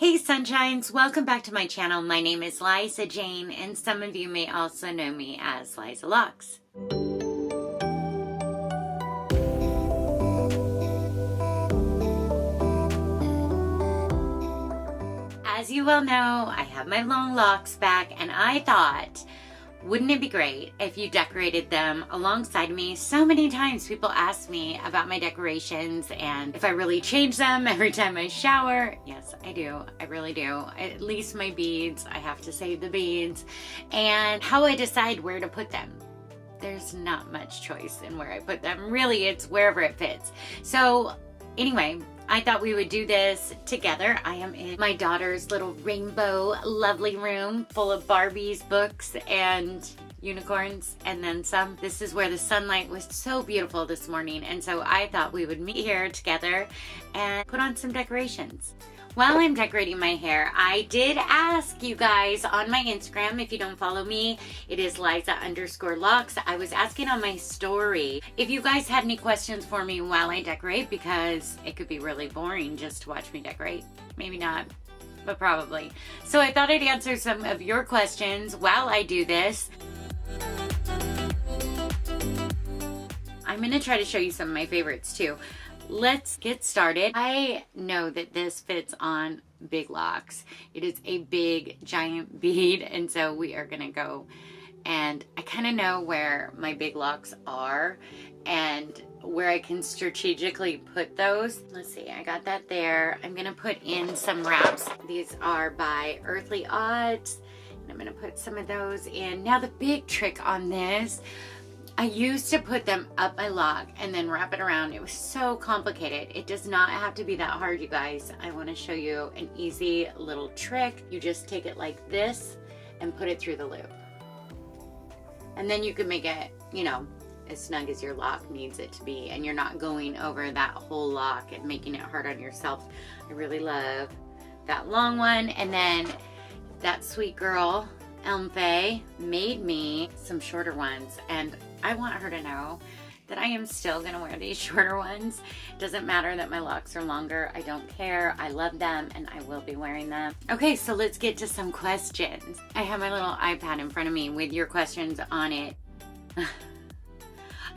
Hey sunshines, welcome back to my channel. My name is Liza Jane and some of you may also know me as Liza Locks. As you well know, I have my long locks back and I thought, wouldn't it be great if you decorated them alongside me? So many times people ask me about my decorations and if I really change them every time I shower. Yes, I do. I really do. At least my beads. I have to save the beads. And how I decide where to put them. There's not much choice in where I put them. Really, it's wherever it fits. So anyway, I thought we would do this together. I am in my daughter's little rainbow lovely room full of Barbies, books, and unicorns, and then some. This is where the sunlight was so beautiful this morning, and so I thought we would meet here together and put on some decorations. While I'm decorating my hair, I did ask you guys on my Instagram, if you don't follow me, it is Liza_locks. I was asking on my story if you guys had any questions for me while I decorate, because it could be really boring just to watch me decorate. Maybe not, but probably. So I thought I'd answer some of your questions while I do this. I'm gonna try to show you some of my favorites too. Let's get started. I know that this fits on big locks. It is a big giant bead, and so we are gonna go, and I kind of know where my big locks are and where I can strategically put those. Let's see, I got that there. I'm gonna put in some wraps. These are by Earthly Odds, and I'm gonna put some of those in. Now the big trick on this, I used to put them up my lock and then wrap it around. It was so complicated. It does not have to be that hard, you guys. I want to show you an easy little trick. You just take it like this and put it through the loop. And then you can make it, you know, as snug as your lock needs it to be, and you're not going over that whole lock and making it hard on yourself. I really love that long one. And then that sweet girl, Elmfae, made me some shorter ones, and I want her to know that I am still gonna wear these shorter ones. Doesn't matter that my locks are longer. I don't care. I love them and I will be wearing them. Okay, so let's get to some questions. I have my little iPad in front of me with your questions on it.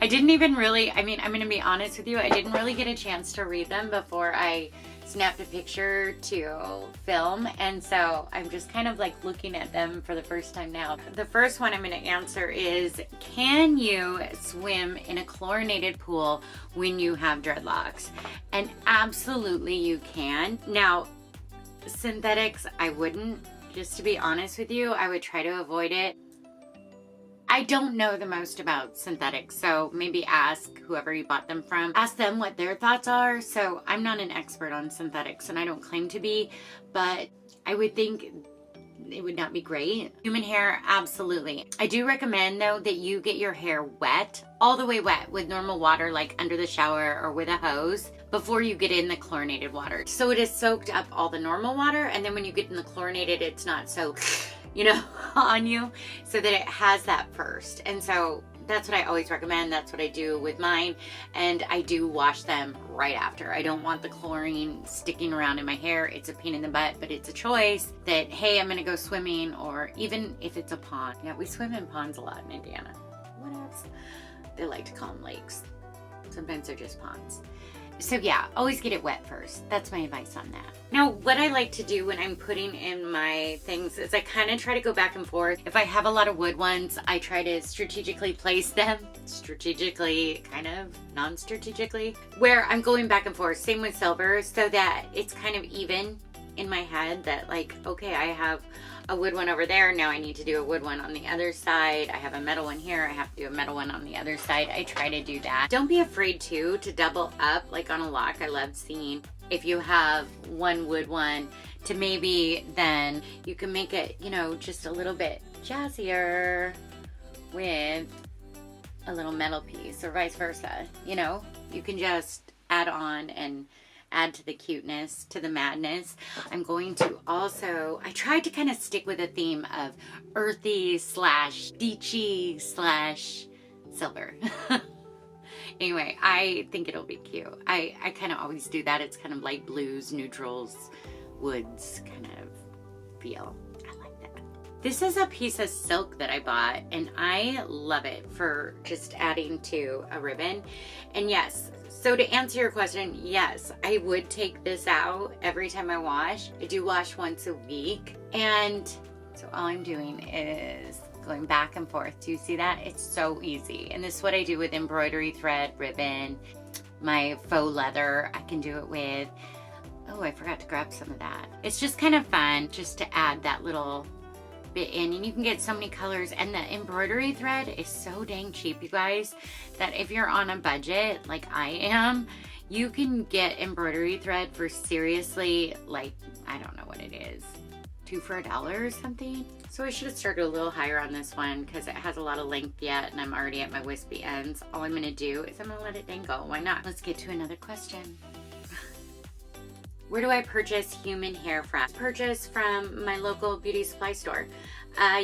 I didn't even really, I mean, I'm gonna be honest with you, I didn't really get a chance to read them before I snapped a picture to film, and so I'm just kind of like looking at them for the first time now. The first one I'm going to answer is, can you swim in a chlorinated pool when you have dreadlocks? And absolutely you can. Now, synthetics, I wouldn't. Just to be honest with you, I would try to avoid it. I don't know the most about synthetics, so maybe ask whoever you bought them from. Ask them what their thoughts are. So I'm not an expert on synthetics and I don't claim to be, but I would think it would not be great. Human hair, absolutely. I do recommend though that you get your hair wet, all the way wet with normal water, like under the shower or with a hose, before you get in the chlorinated water. So it has soaked up all the normal water, and then when you get in the chlorinated, it's not so, you know, on you, so that it has that first. And so that's what I always recommend. That's what I do with mine, and I do wash them right after. I don't want the chlorine sticking around in my hair. It's a pain in the butt, but it's a choice that, hey, I'm gonna go swimming, or even if it's a pond. Yeah, we swim in ponds a lot in Indiana. What else? They like to call them lakes. Sometimes they're just ponds. So yeah, always get it wet first. That's my advice on that. Now, what I like to do when I'm putting in my things is I kind of try to go back and forth. If I have a lot of wood ones, I try to strategically place them. Strategically, kind of non-strategically, where I'm going back and forth. Same with silver, so that it's kind of even in my head that, like, okay, I have a wood one over there, now I need to do a wood one on the other side. I have a metal one here, I have to do a metal one on the other side. I try to do that. Don't be afraid to double up, like on a lock. I love seeing if you have one wood one, to maybe then you can make it, you know, just a little bit jazzier with a little metal piece, or vice versa. You know, you can just add on and add to the cuteness, to the madness. I'm going to also, I tried to kind of stick with a theme of earthy slash beachy slash silver. Anyway, I think it'll be cute. I kind of always do that. It's kind of light blues, neutrals, woods kind of feel. I like that. This is a piece of silk that I bought, and I love it for just adding to a ribbon. And yes, so to answer your question, yes, I would take this out every time I wash. I do wash once a week, and so all I'm doing is going back and forth. Do you see that? It's so easy. And this is what I do with embroidery thread, ribbon, my faux leather I can do it with. Oh, I forgot to grab some of that. It's just kind of fun just to add that little bit in, and you can get so many colors, and the embroidery thread is so dang cheap, you guys, that if you're on a budget like I am, you can get embroidery thread for seriously, like, I don't know what it is, 2 for $1 or something. So I should have started a little higher on this one because it has a lot of length yet, and I'm already at my wispy ends. All I'm gonna do is I'm gonna let it dangle. Why not? Let's get to another question. Where do I purchase human hair from? Purchase from my local beauty supply store.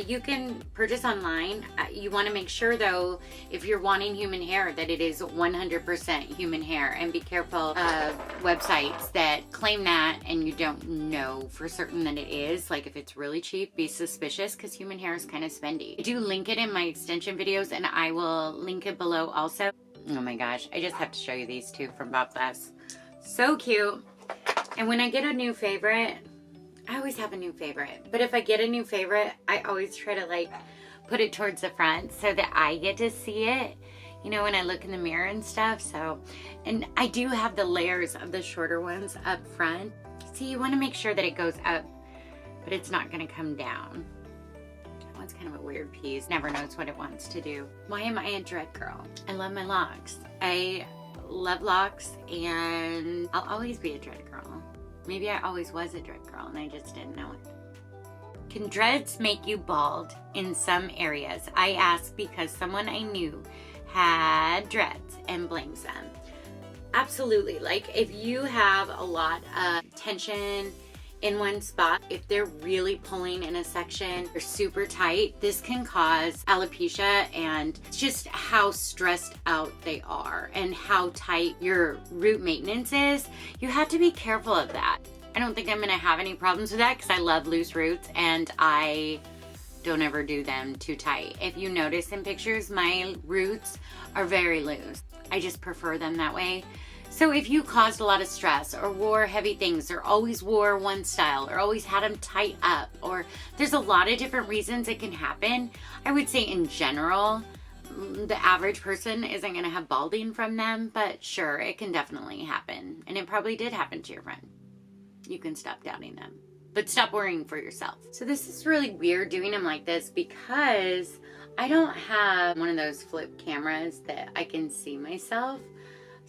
You can purchase online. You want to make sure though, if you're wanting human hair, that it is 100% human hair, and be careful of websites that claim that and you don't know for certain that it is. Like if it's really cheap, be suspicious, because human hair is kind of spendy. I do link it in my extension videos, and I will link it below also. Oh my gosh, I just have to show you these two from Bob Glass. So cute. And when I get a new favorite, I always have a new favorite. But if I get a new favorite, I always try to like put it towards the front so that I get to see it, you know, when I look in the mirror and stuff. So, and I do have the layers of the shorter ones up front. See, you want to make sure that it goes up, but it's not going to come down. That one's kind of a weird piece. Never knows what it wants to do. Why am I a dread girl? I love my locks. I love locks, and I'll always be a dread girl. Maybe I always was a dread girl and I just didn't know it. Can dreads make you bald in some areas? I ask because someone I knew had dreads and blames them. Absolutely. Like if you have a lot of tension in one spot, if they're really pulling in a section, they're super tight, this can cause alopecia, and just how stressed out they are and how tight your root maintenance is. You have to be careful of that. I don't think I'm gonna have any problems with that because I love loose roots and I don't ever do them too tight. If you notice in pictures, my roots are very loose. I just prefer them that way. So if you caused a lot of stress or wore heavy things or always wore one style or always had them tight up, or there's a lot of different reasons it can happen. I would say in general, the average person isn't going to have balding from them, but sure, it can definitely happen. And it probably did happen to your friend. You can stop doubting them, but stop worrying for yourself. So this is really weird doing them like this because I don't have one of those flip cameras that I can see myself.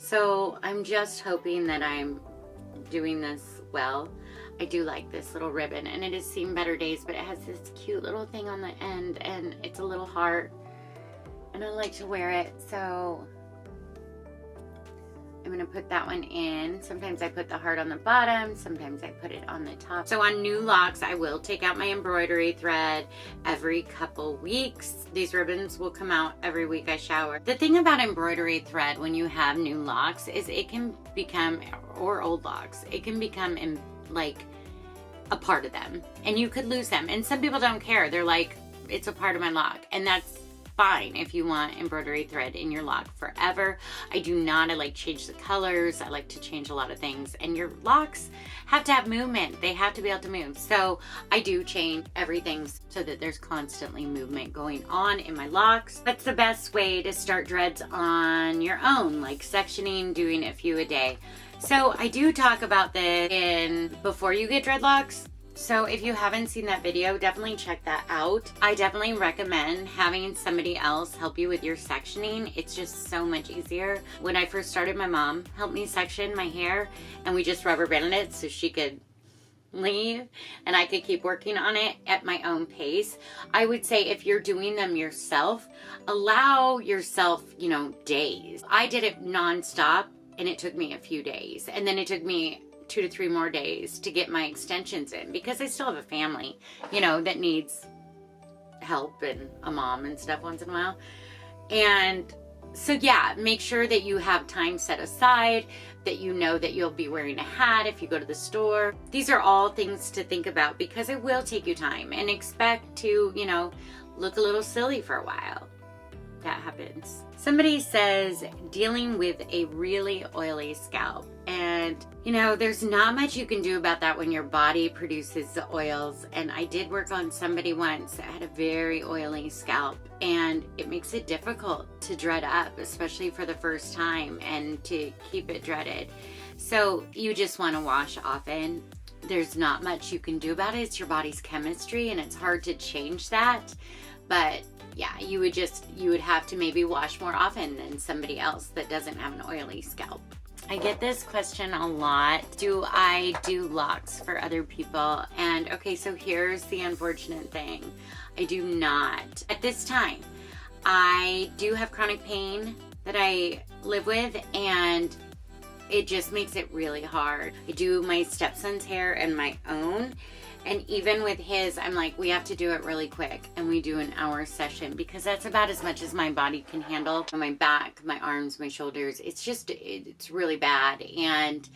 So I'm just hoping that I'm doing this well. I do like this little ribbon, and it has seen better days, but it has this cute little thing on the end, and it's a little heart, and I like to wear it. So I'm gonna put that one in. Sometimes I put the heart on the bottom, sometimes I put it on the top. So on new locks, I will take out my embroidery thread every couple weeks. These ribbons will come out every week I shower. The thing about embroidery thread when you have new locks is it can become, or old locks, it can become like a part of them, and you could lose them. And some people don't care. They're like, it's a part of my lock, and that's fine if you want embroidery thread in your lock forever. I do not. I like change the colors. I like to change a lot of things, and your locks have to have movement. They have to be able to move. So I do change everything so that there's constantly movement going on in my locks. That's the best way to start dreads on your own, like sectioning, doing a few a day. So I do talk about this in Before You Get Dreadlocks. So if you haven't seen that video, definitely check that out. I definitely recommend having somebody else help you with your sectioning. It's just so much easier. When I first started, my mom helped me section my hair, and we just rubber banded it so she could leave and I could keep working on it at my own pace. I would say if you're doing them yourself, allow yourself, you know, days. I did it nonstop, and it took me a few days, and then it took me 2 to 3 more days to get my extensions in, because I still have a family, you know, that needs help and a mom and stuff once in a while. And So yeah, make sure that you have time set aside, that you know that you'll be wearing a hat if you go to the store. These are all things to think about because it will take you time, and expect to, you know, look a little silly for a while. That happens. Somebody says dealing with a really oily scalp, and you know, there's not much you can do about that when your body produces the oils. And I did work on somebody once that had a very oily scalp, and it makes it difficult to dread up, especially for the first time, and to keep it dreaded. So you just want to wash often. There's not much you can do about it. It's your body's chemistry, and it's hard to change that. But yeah, you would have to maybe wash more often than somebody else that doesn't have an oily scalp. I get this question a lot. Do I do locks for other people? And okay, so here's the unfortunate thing. I do not. At this time, I do have chronic pain that I live with, and it just makes it really hard. I do my stepson's hair and my own. And even with his, I'm like, we have to do it really quick. And we do an hour session because that's about as much as my body can handle. My back, my arms, my shoulders, it's really bad. And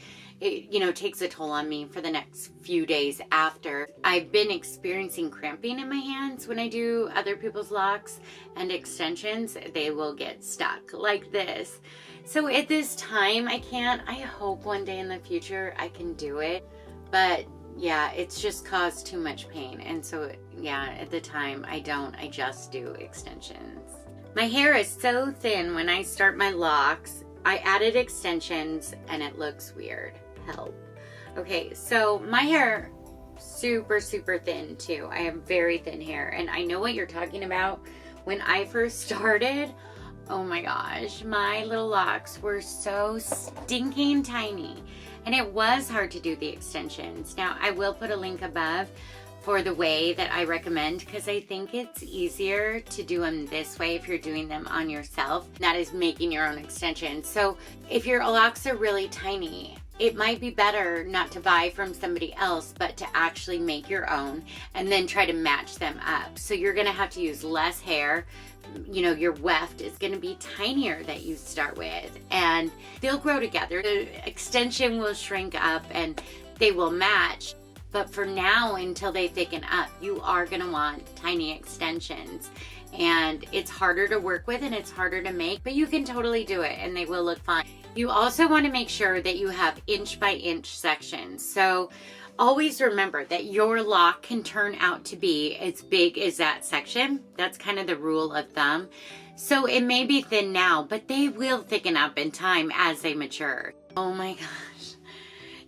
it, you know, takes a toll on me for the next few days after. I've been experiencing cramping in my hands when I do other people's locks and extensions. They will get stuck like this. So at this time, I can't. I hope one day in the future I can do it. But yeah, it's just caused too much pain. And so yeah, at the time I just do extensions. My hair is so thin when I start my locks. I added extensions and it looks weird. Help. Okay, so my hair super thin too. I have very thin hair, and I know what you're talking about. When I first started, oh my gosh, my little locks were so stinking tiny. And it was hard to do the extensions. Now, I will put a link above for the way that I recommend, because I think it's easier to do them this way if you're doing them on yourself. That is making your own extensions. So if your locks are really tiny, it might be better not to buy from somebody else, but to actually make your own and then try to match them up. So you're gonna have to use less hair. You know, your weft is going to be tinier that you start with, and they'll grow together. The extension will shrink up and they will match. But for now, until they thicken up, you are going to want tiny extensions. And it's harder to work with and it's harder to make, but you can totally do it and they will look fine. You also want to make sure that you have inch by inch sections. So always remember that your lock can turn out to be as big as that section. That's kind of the rule of thumb. So it may be thin now, but they will thicken up in time as they mature. Oh my gosh.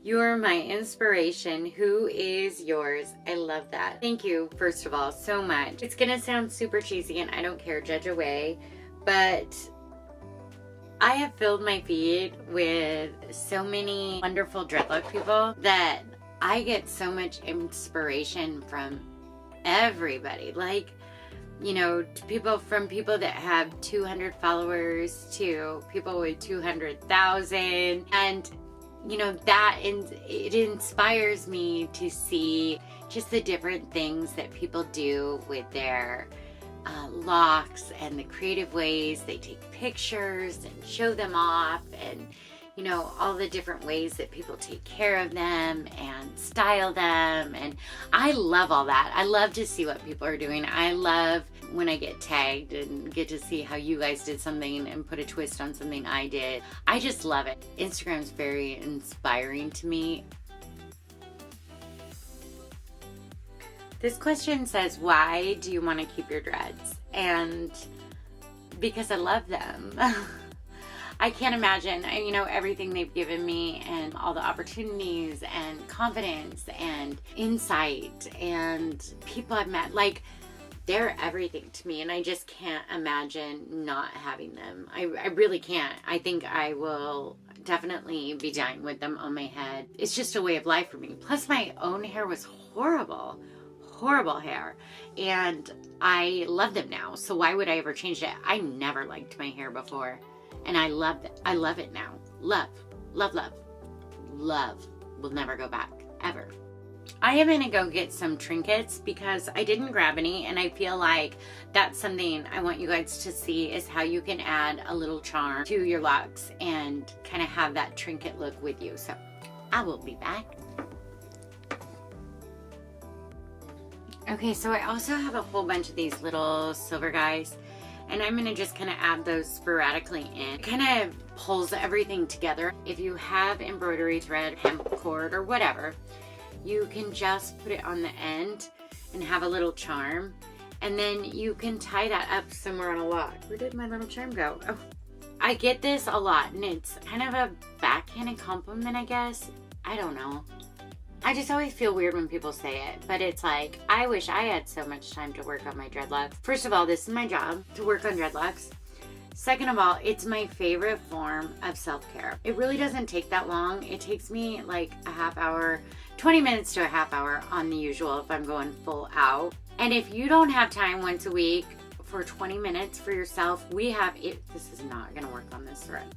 You're my inspiration. Who is yours? I love that. Thank you, first of all, so much. It's gonna sound super cheesy and I don't care, judge away, but I have filled my feed with so many wonderful dreadlock people that I get so much inspiration from everybody. Like, you know, from people that have 200 followers to people with 200,000. And, you know, it inspires me to see just the different things that people do with their locks and the creative ways they take pictures and show them off, and you know, all the different ways that people take care of them and style them. And I love all that. I love to see what people are doing. I love when I get tagged and get to see how you guys did something and put a twist on something I did. I just love it. Instagram's very inspiring to me. This question says, why do you want to keep your dreads? And because I love them. I can't imagine, you know, everything they've given me and all the opportunities and confidence and insight and people I've met. Like, they're everything to me, and I just can't imagine not having them. I really can't. I think I will definitely be dying with them on my head. It's just a way of life for me. Plus, my own hair was horrible hair, and I love them now. So why would I ever change it? I never liked my hair before. And I love it. I love it now. Love. Will never go back, ever. I am gonna go get some trinkets because I didn't grab any, and I feel like that's something I want you guys to see, is how you can add a little charm to your locks and kind of have that trinket look with you. So I will be back. Okay, so I also have a whole bunch of these little silver guys, and I'm gonna just kind of add those sporadically in. It kind of pulls everything together. If you have embroidery thread, hemp cord, or whatever, you can just put it on the end and have a little charm, and then you can tie that up somewhere on a lock. Where did my little charm go? Oh, I get this a lot, and it's kind of a backhanded compliment, I guess. I don't know. I just always feel weird when people say it, but it's like, I wish I had so much time to work on my dreadlocks. First of all, this is my job, to work on dreadlocks. Second of all, it's my favorite form of self-care. It really doesn't take that long. It takes me like a half hour, 20 minutes to a half hour on the usual if I'm going full out. And if you don't have time once a week for 20 minutes for yourself, we have it. This is not gonna work on this thread.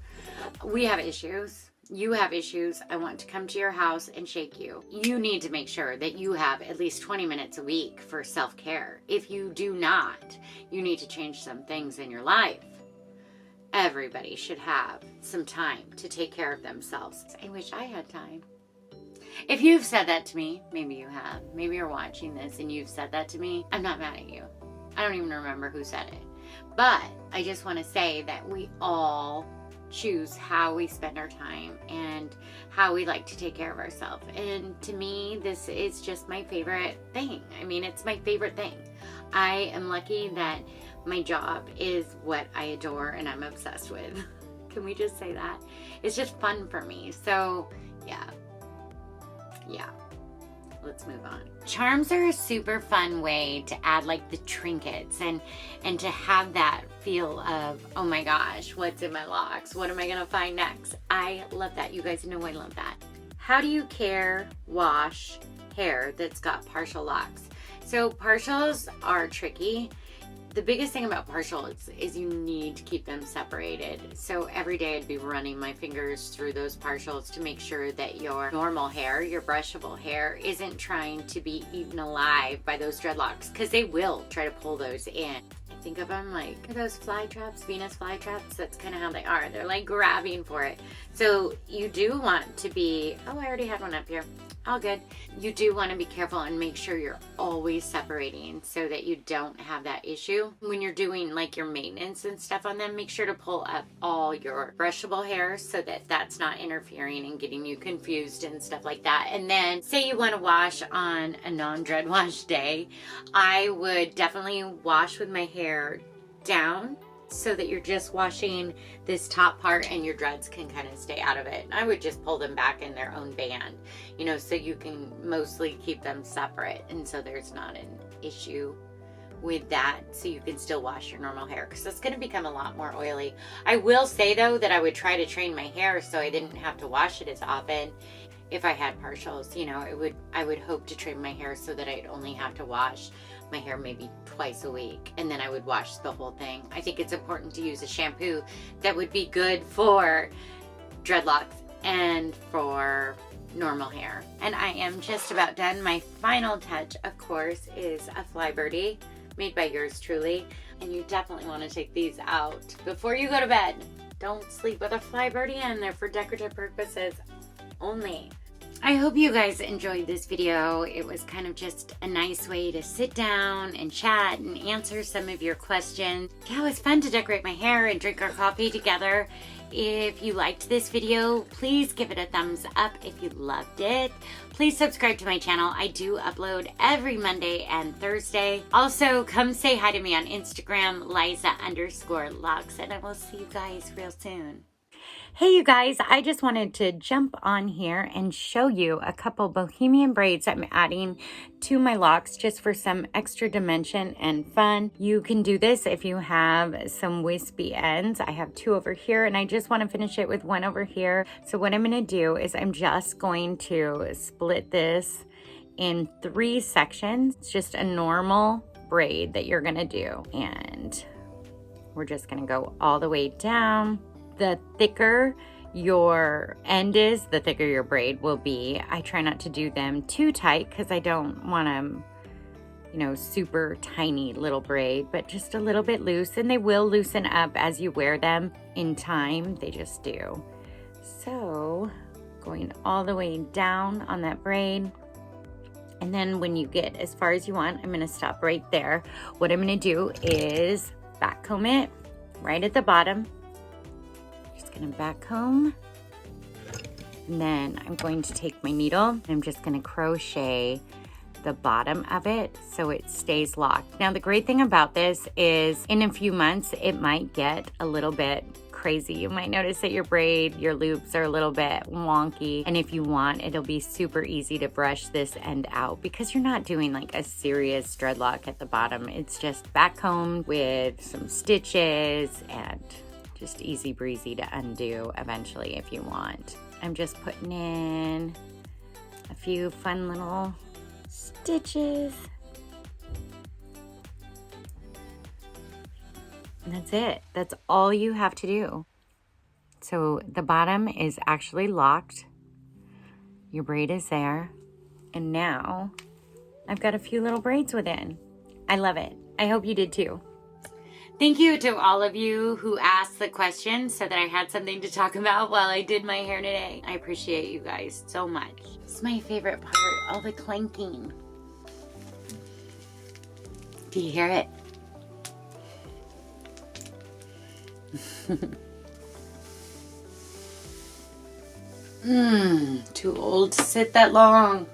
We have issues. You have issues. I want to come to your house and shake you. You need to make sure that you have at least 20 minutes a week for self-care. If you do not, you need to change some things in your life. Everybody should have some time to take care of themselves. I wish I had time. If you've said that to me, maybe you have. Maybe you're watching this and you've said that to me. I'm not mad at you. I don't even remember who said it. But I just want to say that we all choose how we spend our time and how we like to take care of ourselves. And to me, this is just my favorite thing. I mean, it's my favorite thing. I am lucky that my job is what I adore and I'm obsessed with. Can we just say that? It's just fun for me. So yeah, let's move on. Charms are a super fun way to add like the trinkets and to have that feel of, oh my gosh, what's in my locks? What am I gonna find next? I love that. You guys know I love that. How do you care wash hair that's got partial locks? So partials are tricky. The biggest thing about partials is you need to keep them separated. So every day I'd be running my fingers through those partials to make sure that your normal hair, your brushable hair, isn't trying to be eaten alive by those dreadlocks, because they will try to pull those in. I think of them like those fly traps, Venus fly traps. That's kind of how they are. They're like grabbing for it. So you do want to be, oh, I already had one up here. All good. You do want to be careful and make sure you're always separating so that you don't have that issue. When you're doing like your maintenance and stuff on them, make sure to pull up all your brushable hair so that that's not interfering and getting you confused and stuff like that. And then say you want to wash on a non-dread wash day, I would definitely wash with my hair down so that you're just washing this top part and your dreads can kind of stay out of it. And I would just pull them back in their own band, you know, so you can mostly keep them separate, and so there's not an issue with that, so you can still wash your normal hair, because it's going to become a lot more oily. I will say though that I would try to train my hair so I didn't have to wash it as often. If I had partials, you know, I would hope to trim my hair so that I'd only have to wash my hair maybe twice a week, and then I would wash the whole thing. I think it's important to use a shampoo that would be good for dreadlocks and for normal hair. And I am just about done. My final touch, of course, is a fly birdie made by yours truly. And you definitely want to take these out before you go to bed. Don't sleep with a fly birdie in there for decorative purposes only. I hope you guys enjoyed this video. It was kind of just a nice way to sit down and chat and answer some of your questions. Yeah, it was fun to decorate my hair and drink our coffee together. If you liked this video, please give it a thumbs up if you loved it. Please subscribe to my channel. I do upload every Monday and Thursday. Also, come say hi to me on Instagram, Liza_locks, and I will see you guys real soon. Hey you guys, I just wanted to jump on here and show you a couple Bohemian braids I'm adding to my locks just for some extra dimension and fun. You can do this if you have some wispy ends. I have two over here and I just want to finish it with one over here. So what I'm going to do is I'm just going to split this in 3 sections. It's just a normal braid that you're going to do. And we're just going to go all the way down. The thicker your end is, the thicker your braid will be. I try not to do them too tight because I don't want them, you know, super tiny little braid, but just a little bit loose, and they will loosen up as you wear them in time. They just do. So going all the way down on that braid. And then when you get as far as you want, I'm gonna stop right there. What I'm gonna do is back comb it right at the bottom. Just gonna back comb. And then I'm going to take my needle and I'm just gonna crochet the bottom of it so it stays locked. Now the great thing about this is in a few months it might get a little bit crazy. You might notice that your braid, your loops are a little bit wonky, and if you want, it'll be super easy to brush this end out because you're not doing like a serious dreadlock at the bottom. It's just back combed with some stitches and just easy breezy to undo eventually if you want. I'm just putting in a few fun little stitches. And that's it. That's all you have to do. So the bottom is actually locked. Your braid is there. And now I've got a few little braids within. I love it. I hope you did too. Thank you to all of you who asked the questions so that I had something to talk about while I did my hair today. I appreciate you guys so much. It's my favorite part, all the clanking. Do you hear it? Too old to sit that long.